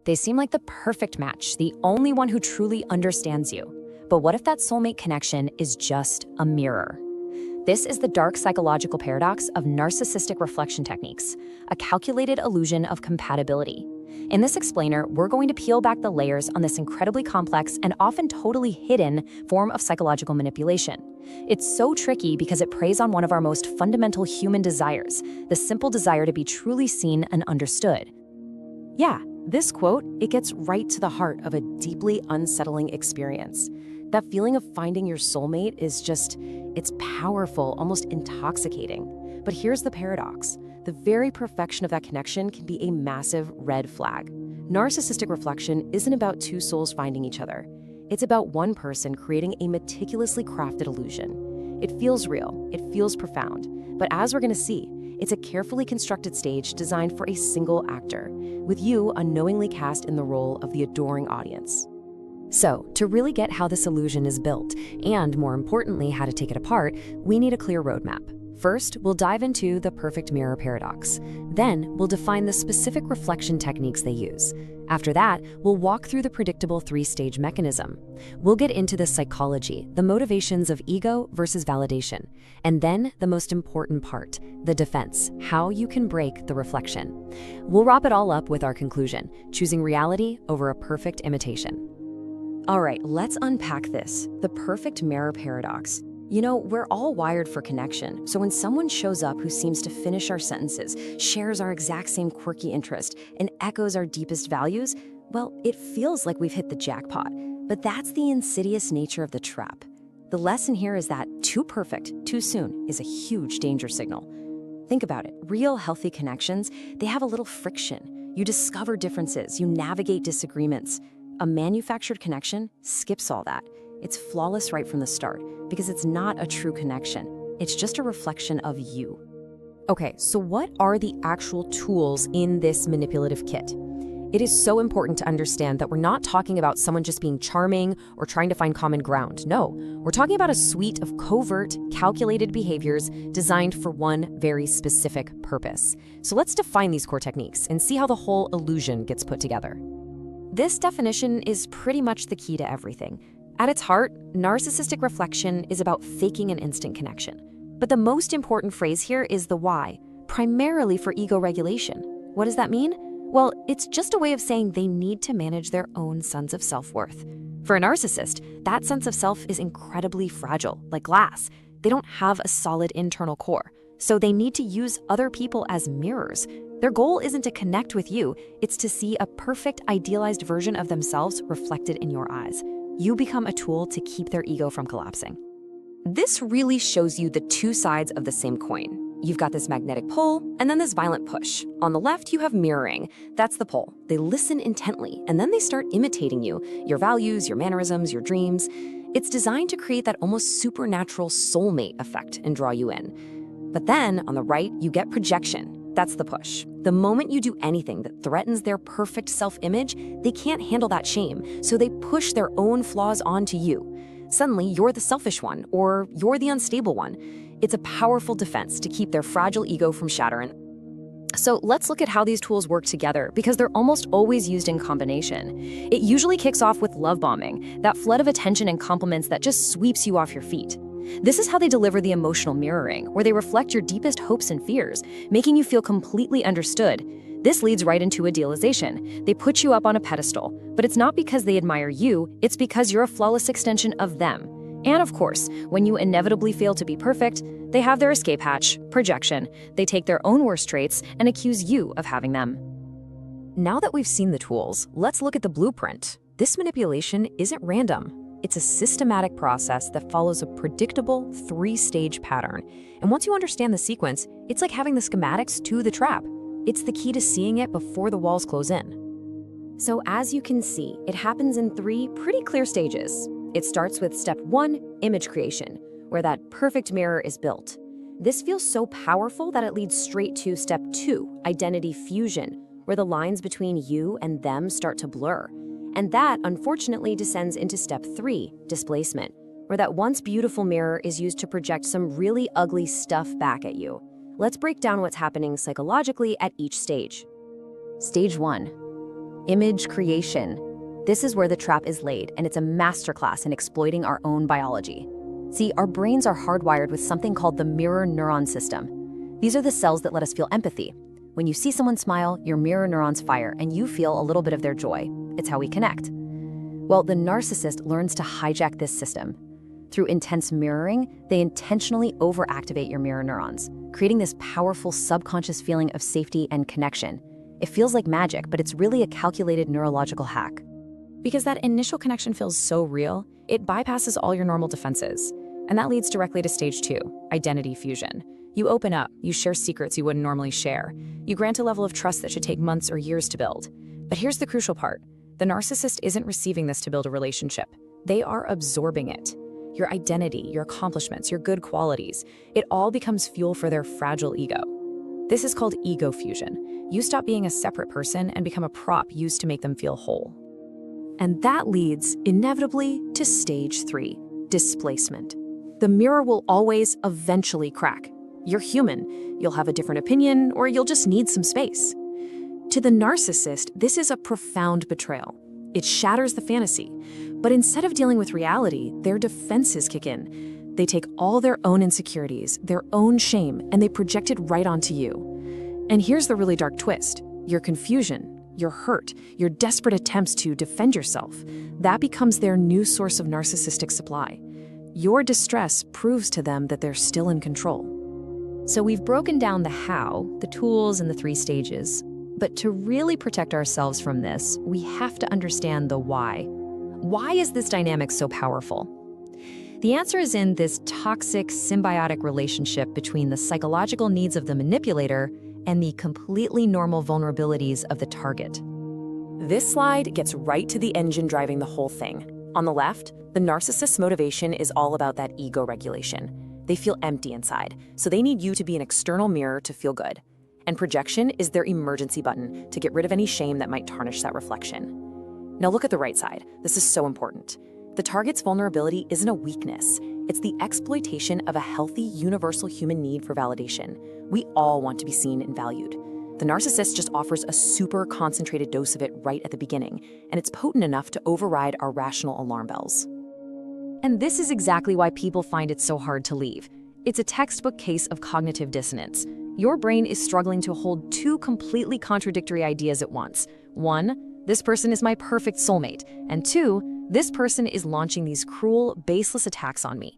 They seem like the perfect match, the only one who truly understands you. But what if that soulmate connection is just a mirror? This is the dark psychological paradox of narcissistic reflection techniques, a calculated illusion of compatibility. In this explainer, we're going to peel back the layers on this incredibly complex and often totally hidden form of psychological manipulation. It's so tricky because it preys on one of our most fundamental human desires, the simple desire to be truly seen and understood. Yeah, this quote, it gets right to the heart of a deeply unsettling experience. That feeling of finding your soulmate is it's powerful, almost intoxicating. But here's the paradox. The very perfection of that connection can be a massive red flag. Narcissistic reflection isn't about two souls finding each other. It's about one person creating a meticulously crafted illusion. It feels real, it feels profound, but as we're going to see, it's a carefully constructed stage designed for a single actor, with you unknowingly cast in the role of the adoring audience. So, to really get how this illusion is built, and more importantly, how to take it apart, we need a clear roadmap. First, we'll dive into the perfect mirror paradox. Then, we'll define the specific reflection techniques they use. After that, we'll walk through the predictable three-stage mechanism. We'll get into the psychology, the motivations of ego versus validation, and then the most important part, the defense, how you can break the reflection. We'll wrap it all up with our conclusion, choosing reality over a perfect imitation. All right, let's unpack this, the perfect mirror paradox. You know, we're all wired for connection, so when someone shows up who seems to finish our sentences, shares our exact same quirky interest, and echoes our deepest values, well, it feels like we've hit the jackpot. But that's the insidious nature of the trap. The lesson here is that too perfect, too soon is a huge danger signal. Think about it. Real healthy connections, they have a little friction. You discover differences, you navigate disagreements. A manufactured connection skips all that. It's flawless right from the start because it's not a true connection. It's just a reflection of you. Okay, so what are the actual tools in this manipulative kit? It is so important to understand that we're not talking about someone just being charming or trying to find common ground. No, we're talking about a suite of covert, calculated behaviors designed for one very specific purpose. So let's define these core techniques and see how the whole illusion gets put together. This definition is pretty much the key to everything. At its heart, narcissistic reflection is about faking an instant connection. But the most important phrase here is the why, primarily for ego regulation. What does that mean? Well, it's just a way of saying they need to manage their own sense of self-worth. For a narcissist, that sense of self is incredibly fragile, like glass. They don't have a solid internal core, so they need to use other people as mirrors. Their goal isn't to connect with you, it's to see a perfect, idealized version of themselves reflected in your eyes. You become a tool to keep their ego from collapsing. This really shows you the two sides of the same coin. You've got this magnetic pull, and then this violent push. On the left, you have mirroring. That's the pull. They listen intently, and then they start imitating you, your values, your mannerisms, your dreams. It's designed to create that almost supernatural soulmate effect and draw you in. But then, on the right, you get projection. That's the push. The moment you do anything that threatens their perfect self-image, they can't handle that shame, so they push their own flaws onto you. Suddenly, you're the selfish one, or you're the unstable one. It's a powerful defense to keep their fragile ego from shattering. So let's look at how these tools work together, because they're almost always used in combination. It usually kicks off with love bombing, that flood of attention and compliments that just sweeps you off your feet. This is how they deliver the emotional mirroring, where they reflect your deepest hopes and fears, making you feel completely understood. This leads right into idealization. They put you up on a pedestal, but it's not because they admire you, it's because you're a flawless extension of them. And of course, when you inevitably fail to be perfect, they have their escape hatch, projection. They take their own worst traits and accuse you of having them. Now that we've seen the tools, let's look at the blueprint. This manipulation isn't random. It's a systematic process that follows a predictable three-stage pattern. And once you understand the sequence, it's like having the schematics to the trap. It's the key to seeing it before the walls close in. So as you can see, it happens in three pretty clear stages. It starts with step 1, image creation, where that perfect mirror is built. This feels so powerful that it leads straight to step 2, identity fusion, where the lines between you and them start to blur. And that, unfortunately, descends into step 3, displacement, where that once beautiful mirror is used to project some really ugly stuff back at you. Let's break down what's happening psychologically at each stage. Stage 1. Image creation. This is where the trap is laid, and it's a masterclass in exploiting our own biology. See, our brains are hardwired with something called the mirror neuron system. These are the cells that let us feel empathy. When you see someone smile, your mirror neurons fire, and you feel a little bit of their joy. It's how we connect. Well, the narcissist learns to hijack this system. Through intense mirroring, they intentionally overactivate your mirror neurons, creating this powerful subconscious feeling of safety and connection. It feels like magic, but it's really a calculated neurological hack. Because that initial connection feels so real, it bypasses all your normal defenses. And that leads directly to stage 2, identity fusion. You open up, you share secrets you wouldn't normally share. You grant a level of trust that should take months or years to build. But here's the crucial part. The narcissist isn't receiving this to build a relationship. They are absorbing it. Your identity, your accomplishments, your good qualities, it all becomes fuel for their fragile ego. This is called ego fusion. You stop being a separate person and become a prop used to make them feel whole. And that leads, inevitably, to stage 3, displacement. The mirror will always eventually crack. You're human. You'll have a different opinion, or you'll just need some space. To the narcissist, this is a profound betrayal. It shatters the fantasy. But instead of dealing with reality, their defenses kick in. They take all their own insecurities, their own shame, and they project it right onto you. And here's the really dark twist. Your confusion, your hurt, your desperate attempts to defend yourself, that becomes their new source of narcissistic supply. Your distress proves to them that they're still in control. So we've broken down the how, the tools, and the 3 stages. But to really protect ourselves from this, we have to understand the why. Why is this dynamic so powerful? The answer is in this toxic, symbiotic relationship between the psychological needs of the manipulator and the completely normal vulnerabilities of the target. This slide gets right to the engine driving the whole thing. On the left, the narcissist's motivation is all about that ego regulation. They feel empty inside, so they need you to be an external mirror to feel good. And projection is their emergency button to get rid of any shame that might tarnish that reflection. Now look at the right side. This is so important. The target's vulnerability isn't a weakness. It's the exploitation of a healthy, universal human need for validation. We all want to be seen and valued. The narcissist just offers a super concentrated dose of it right at the beginning, and it's potent enough to override our rational alarm bells. And this is exactly why people find it so hard to leave. It's a textbook case of cognitive dissonance. Your brain is struggling to hold 2 completely contradictory ideas at once. 1, this person is my perfect soulmate, and 2, this person is launching these cruel, baseless attacks on me.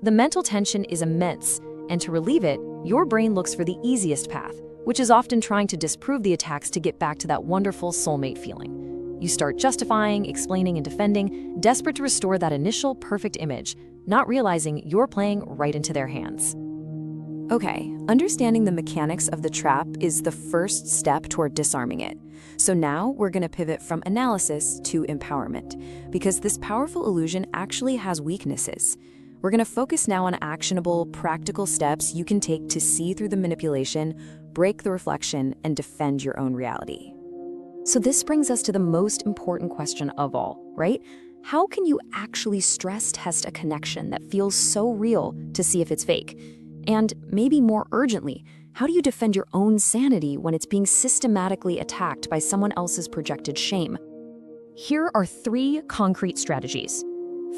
The mental tension is immense, and to relieve it, your brain looks for the easiest path, which is often trying to disprove the attacks to get back to that wonderful soulmate feeling. You start justifying, explaining, and defending, desperate to restore that initial perfect image, not realizing you're playing right into their hands. Okay, understanding the mechanics of the trap is the first step toward disarming it. So now we're going to pivot from analysis to empowerment, because this powerful illusion actually has weaknesses. We're going to focus now on actionable, practical steps you can take to see through the manipulation, break the reflection, and defend your own reality. So this brings us to the most important question of all, right? How can you actually stress test a connection that feels so real to see if it's fake? And maybe more urgently, how do you defend your own sanity when it's being systematically attacked by someone else's projected shame? Here are 3 concrete strategies.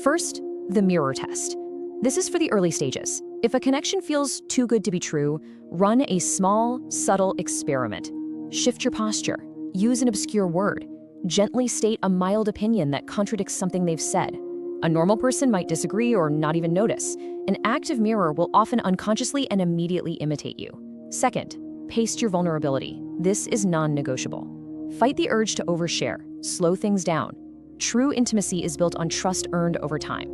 First, the mirror test. This is for the early stages. If a connection feels too good to be true, run a small, subtle experiment. Shift your posture. Use an obscure word. Gently state a mild opinion that contradicts something they've said. A normal person might disagree or not even notice. An active mirror will often unconsciously and immediately imitate you. Second, pace your vulnerability. This is non-negotiable. Fight the urge to overshare. Slow things down. True intimacy is built on trust earned over time.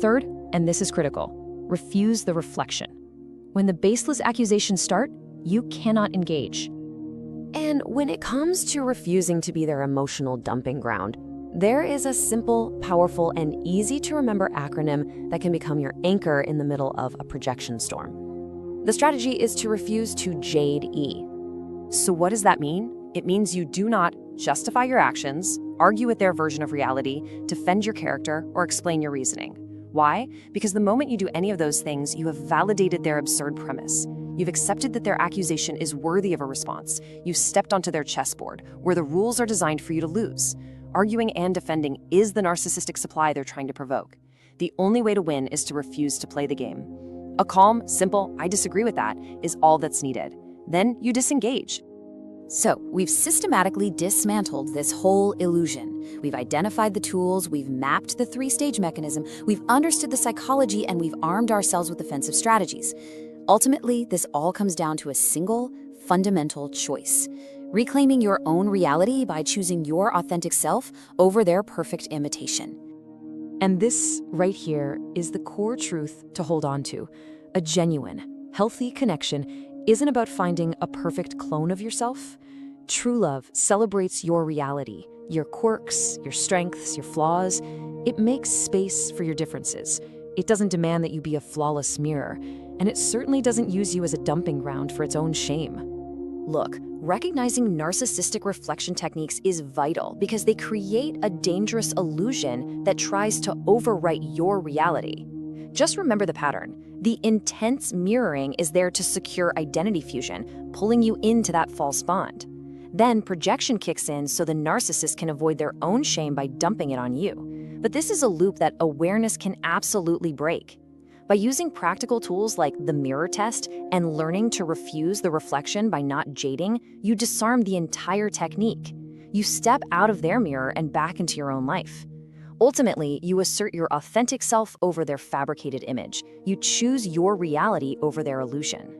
Third, and this is critical, refuse the reflection. When the baseless accusations start, you cannot engage. And when it comes to refusing to be their emotional dumping ground, there is a simple, powerful, and easy-to-remember acronym that can become your anchor in the middle of a projection storm. The strategy is to refuse to Jade E. So what does that mean? It means you do not justify your actions, argue with their version of reality, defend your character, or explain your reasoning. Why? Because the moment you do any of those things, you have validated their absurd premise. You've accepted that their accusation is worthy of a response. You've stepped onto their chessboard, where the rules are designed for you to lose. Arguing and defending is the narcissistic supply they're trying to provoke. The only way to win is to refuse to play the game. A calm, simple, "I disagree with that," is all that's needed. Then you disengage. So, we've systematically dismantled this whole illusion. We've identified the tools, we've mapped the three-stage mechanism, we've understood the psychology, and we've armed ourselves with defensive strategies. Ultimately, this all comes down to a single, fundamental choice: reclaiming your own reality by choosing your authentic self over their perfect imitation. And this right here is the core truth to hold on to. A genuine, healthy connection isn't about finding a perfect clone of yourself. True love celebrates your reality, your quirks, your strengths, your flaws. It makes space for your differences. It doesn't demand that you be a flawless mirror, and it certainly doesn't use you as a dumping ground for its own shame. Look, recognizing narcissistic reflection techniques is vital because they create a dangerous illusion that tries to overwrite your reality. Just remember the pattern. The intense mirroring is there to secure identity fusion, pulling you into that false bond. Then projection kicks in so the narcissist can avoid their own shame by dumping it on you. But this is a loop that awareness can absolutely break. By using practical tools like the mirror test and learning to refuse the reflection by not jading, you disarm the entire technique. You step out of their mirror and back into your own life. Ultimately, you assert your authentic self over their fabricated image. You choose your reality over their illusion.